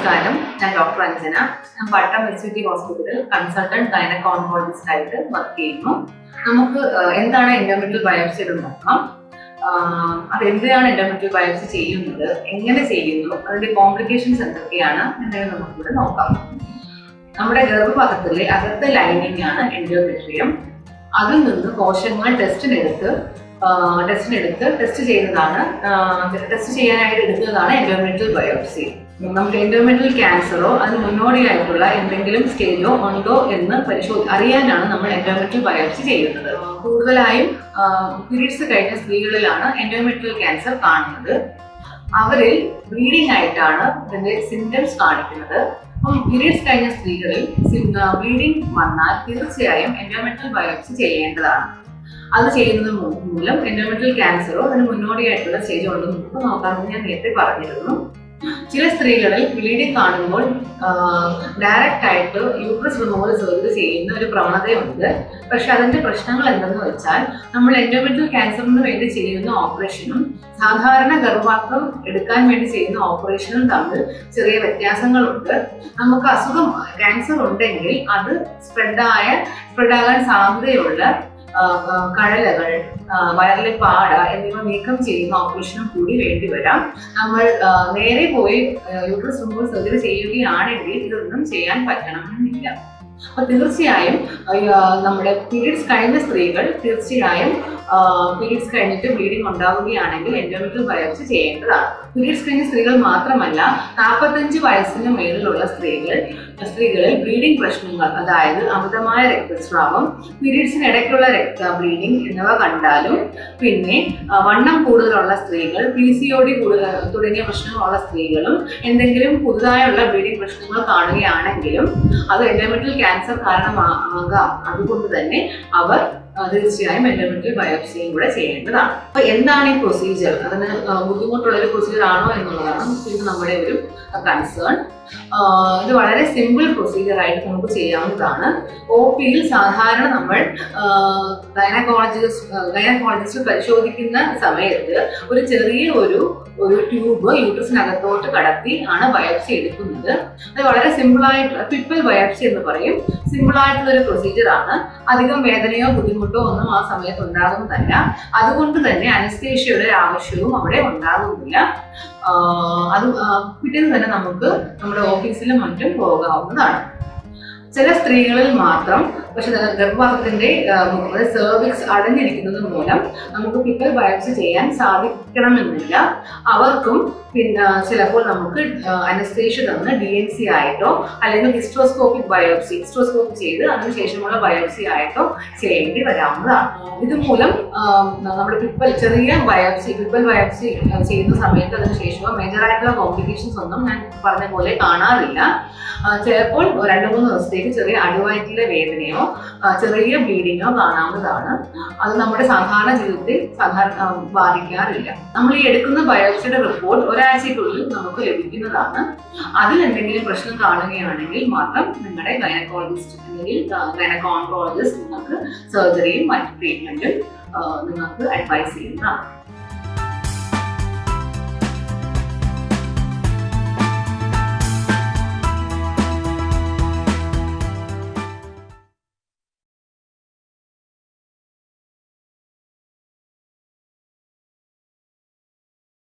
നമസ്കാരം, ഞാൻ ഡോക്ടർ അഞ്ജന. ഞാൻ പട്ടം SVT ഹോസ്പിറ്റലിൽ കൺസൾട്ടന്റ് ഗൈനക്കോ ഓങ്കോളജിസ്റ്റ് ആയിട്ട് വർക്ക് ചെയ്യുന്നു. നമുക്ക് എന്താണ് എൻഡോമെട്രിയൽ ബയോപ്സി എന്ന് നോക്കാം. അതെന്തിനാണ് എൻഡോമെട്രിയൽ ബയോപ്സി ചെയ്യുന്നത്, എങ്ങനെ ചെയ്യുന്നു, അതിന്റെ കോംപ്ലിക്കേഷൻസ് എന്തൊക്കെയാണ് എന്നതിനെ നമുക്കിവിടെ നോക്കാം. നമ്മുടെ ഗർഭപാത്രത്തിലെ അകത്തെ ലൈനിങ് ആണ് എൻഡോമെട്രിയം. അതിൽ നിന്ന് കോശങ്ങൾ ടെസ്റ്റ് ചെയ്യാനായിട്ട് എടുക്കുന്നതാണ് എൻഡോമെട്രിയൽ ബയോപ്സി. നമുക്ക് എൻഡോമെട്രിയൽ ക്യാൻസറോ അതിന് മുന്നോടിയായിട്ടുള്ള എന്തെങ്കിലും സ്റ്റേജോ ഉണ്ടോ എന്ന് അറിയാനാണ് നമ്മൾ എൻഡോമെട്രിയൽ ബയോപ്സി ചെയ്യുന്നത്. കൂടുതലായും പീരീഡ്സ് കഴിഞ്ഞ സ്ത്രീകളിലാണ് എൻഡോമെട്രിയൽ ക്യാൻസർ കാണുന്നത്. അവരിൽ ബ്ലീഡിംഗ് ആയിട്ടാണ് ഇതിന്റെ സിംറ്റംസ് കാണിക്കുന്നത്. അപ്പം പീരീഡ്സ് കഴിഞ്ഞ സ്ത്രീകളിൽ ബ്ലീഡിംഗ് വന്നാൽ തീർച്ചയായും എൻഡോമെട്രിയൽ ബയോപ്സി ചെയ്യേണ്ടതാണ്. അത് ചെയ്യുന്നത് മൂലം എൻഡോമെട്രിയൽ ക്യാൻസറോ അതിന് മുന്നോടിയായിട്ടുള്ള സ്റ്റേജ് ഉണ്ടോ നമുക്ക് നോക്കാമെന്ന് ഞാൻ നേരത്തെ പറഞ്ഞിരുന്നു. ചില സ്ത്രീകളിൽ ബ്ലീഡിംഗ് കാണുമ്പോൾ ഡയറക്റ്റ് ആയിട്ട് യൂട്രസ് റിമൂവൽ സർജറി ചെയ്യുന്ന ഒരു പ്രവണതയുണ്ട്. പക്ഷെ അതിന്റെ പ്രശ്നങ്ങൾ എന്തെന്ന് വെച്ചാൽ, നമ്മൾ എൻഡോമെട്രിയൽ ക്യാൻസറിന് വേണ്ടി ചെയ്യുന്ന ഓപ്പറേഷനും സാധാരണ ഗർഭപാത്രം എടുക്കാൻ വേണ്ടി ചെയ്യുന്ന ഓപ്പറേഷനും തമ്മിൽ ചെറിയ വ്യത്യാസങ്ങളുണ്ട്. നമുക്ക് അസുഖം ക്യാൻസർ ഉണ്ടെങ്കിൽ അത് സ്പ്രെഡാകാൻ സാധ്യതയുള്ള കഴലകൾ, വയറിലെ പാട എന്നിവ നീക്കം ചെയ്യുന്ന ഓപ്പറേഷനും കൂടി വേണ്ടി വരാം. നമ്മൾ നേരെ പോയി യൂട്രസ് റിമൂവൽ സർജറി ചെയ്യുകയാണെങ്കിൽ ഇതൊന്നും ചെയ്യാൻ പറ്റണമെന്നില്ല. അപ്പൊ തീർച്ചയായും നമ്മുടെ പീരീഡ്സ് കഴിഞ്ഞ സ്ത്രീകൾ പീരീഡ്സ് കഴിഞ്ഞിട്ട് ബ്ലീഡിംഗ് ഉണ്ടാവുകയാണെങ്കിൽ എൻഡോമെട്രിയൽ ബയോപ്സി ചെയ്യേണ്ടതാണ്. പീരീഡ്സ് കഴിഞ്ഞ സ്ത്രീകൾ മാത്രമല്ല, 45 വയസ്സിന് മേളിലുള്ള സ്ത്രീകളിൽ ബ്ലീഡിംഗ് പ്രശ്നങ്ങൾ, അതായത് അമിതമായ രക്തസ്രാവം, പീരീഡ്സിനിടയ്ക്കുള്ള ബ്ലീഡിംഗ് എന്നിവ കണ്ടാലും, പിന്നെ വണ്ണം കൂടുതലുള്ള സ്ത്രീകൾ, PCOD തുടങ്ങിയ പ്രശ്നങ്ങളുള്ള സ്ത്രീകളും എന്തെങ്കിലും പുതുതായുള്ള ബ്ലീഡിംഗ് പ്രശ്നങ്ങൾ കാണുകയാണെങ്കിലും അത് എൻഡോമെട്രിയൽ ക്യാൻസർ കാരണമാകാം. അതുകൊണ്ട് തന്നെ അവർ തീർച്ചയായും എൻഡോമെട്രിയൽ ബയോപ്സിയും കൂടെ ചെയ്യേണ്ടതാണ്. അപ്പൊ എന്താണ് ഈ പ്രൊസീജിയർ, അതിന് ബുദ്ധിമുട്ടുള്ള ഒരു പ്രൊസീജിയർ ആണോ എന്നുള്ളതാണ് ഇത് നമ്മുടെ ഒരു കൺസേൺ. ഇത് വളരെ സിമ്പിൾ പ്രൊസീജിയർ ആയിട്ട് നമുക്ക് ചെയ്യാവുന്നതാണ്. OPയിൽ സാധാരണ നമ്മൾ ഗൈനക്കോളജിസ്റ്റ് പരിശോധിക്കുന്ന സമയത്ത് ഒരു ചെറിയ ഒരു ട്യൂബ് യൂട്രസിനകത്തോട്ട് കടത്തി ആണ് ബയോപ്സി എടുക്കുന്നത്. അത് വളരെ സിമ്പിളായിട്ടുള്ള പിപ്പൽ ബയോപ്സി എന്ന് പറയും. സിമ്പിളായിട്ടുള്ള ഒരു പ്രൊസീജിയർ ആണ്. അധികം വേദനയോ ബുദ്ധിമുട്ടോ ഒന്നും ആ സമയത്ത് ഉണ്ടാകുന്നതല്ല. അതുകൊണ്ട് തന്നെ അനസ്തേഷ്യയുടെ ആവശ്യവും അവിടെ ഉണ്ടാകുന്നില്ല. അത് പിറ്റേന്ന് തന്നെ നമുക്ക് നമ്മുടെ ഓഫീസിലും മറ്റും പോകാവുന്നതാണ്. ചില സ്ത്രീകളിൽ മാത്രം പക്ഷെ ഗർഭപാത്രത്തിന്റെ സെർവിക്സ് അടഞ്ഞിരിക്കുന്നത് മൂലം നമുക്ക് പിപ്പൽ ബയോപ്സി ചെയ്യാൻ സാധിക്കണമെന്നില്ല. അവർക്കും പിന്നെ ചിലപ്പോൾ നമുക്ക് അനസ്തേഷ്യ തന്ന് DNC ആയിട്ടോ അല്ലെങ്കിൽ ഹിസ്റ്റോസ്കോപ്പി ചെയ്ത് അതിനുശേഷമുള്ള ബയോപ്സി ആയിട്ടോ ചെയ്യേണ്ടി വരാവുന്നതാണ്. ഇതുമൂലം നമ്മുടെ പിപ്പൽ ബയോപ്സി ചെയ്യുന്ന സമയത്ത് അതിനുശേഷമോ മേജറായിട്ടുള്ള കോംപ്ലിക്കേഷൻസ് ഒന്നും ഞാൻ പറഞ്ഞ പോലെ കാണാറില്ല. ചിലപ്പോൾ 2-3 ദിവസത്തേക്ക് ചെറിയ അടിവയറ്റിലെ വേദനയോ ചെറിയ ബ്ലീഡിങ്ങോ കാണാവുന്നതാണ്. അത് നമ്മുടെ സാധാരണ ജീവിതത്തിൽ ബാധിക്കാറില്ല. നമ്മൾ ഈ എടുക്കുന്ന ബയോപ്സിയുടെ റിപ്പോർട്ട് ഒരാഴ്ചയ്ക്കുള്ളിൽ നമുക്ക് ലഭിക്കുന്നതാണ്. അതിൽ എന്തെങ്കിലും പ്രശ്നം കാണുകയാണെങ്കിൽ മാത്രം നിങ്ങളുടെ ഗൈനക്കോളജിസ്റ്റ് അല്ലെങ്കിൽ ഗൈനക്കോ ഓങ്കോളജിസ്റ്റ് നിങ്ങൾക്ക് സർജറിയും മറ്റു ട്രീറ്റ്മെന്റും നിങ്ങൾക്ക് അഡ്വൈസ് ചെയ്യുന്നതാണ്.